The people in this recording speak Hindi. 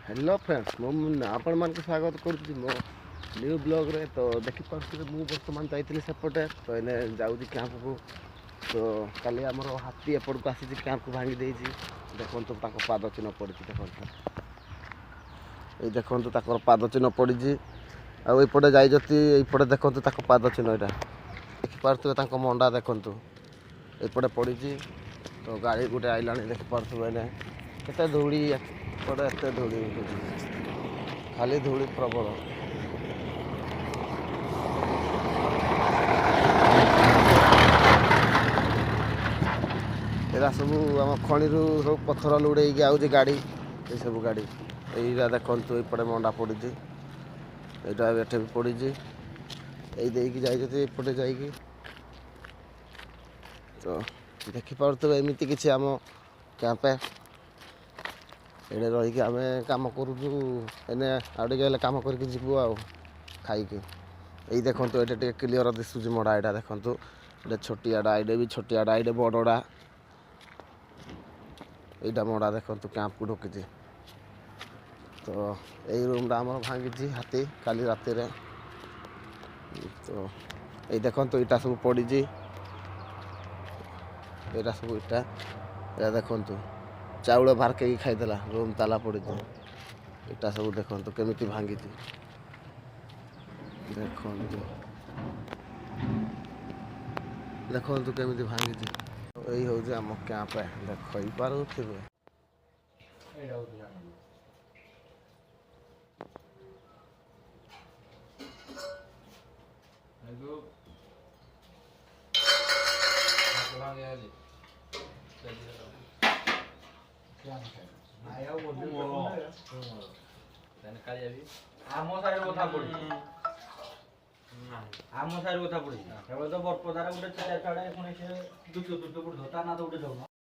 हेलो फ्रेंड्स मुझे आपण मान स्वागत करुच्ची मो न्यू ब्लॉग रे। तो देखिपे मुझे बर्तमान जाइली सेपटे तो एने जाऊँ कैंप को। तो काली आमर हाथी एपट को आसी कैंप को भांगी देती देखो पाद चिन्ह पड़ी देखो देखो पाद चिन्ह पड़ी आईपटे जापटे देखो पाद चिन्ह यहाँ देखिपे मंडा देखु एपटे पड़ी। तो गाड़ी गोटे आईला देखिपे केते धूली पड़े एत धूली खाली धूली प्रबल। एरा सब आम खणी सब पथर लुड़े आउे गाड़ी ये सब गाड़ी यही देखु एपटे मंडा पड़ी यहाँ एठे भी पड़ी यही जापटे जा तो देखिपे एमती किसी आम कैंप एडे रही आम कम करुचु एने आगे कम करके जीवु आ खाइकी। यही देखो ये क्लीयर दिशुच मड़ा यहाँ देखो ये छोटियाड़ा ये भी छोटियाड़ा ये बड़ड़ा यहाँ मड़ा देखो कैंप को ढुकी। तो यही रूमटा आम भांगी हाथी काली राति। तो ये देखो इटा सब पड़ी यहाँ सब इटा या देखु चाउल बाहर के खाईदेला रूम ताला पड़ी इटा सब देखो केमी भांगी देखो देखो केमी भांगी। यही हूँ आम कैंप देख पारे आम साइड कथा पड़ी आम साइड कथा पड़ी तो बरपदार गोटे छाड़े पुणी से दुच पड़ो ता ना तो गोटे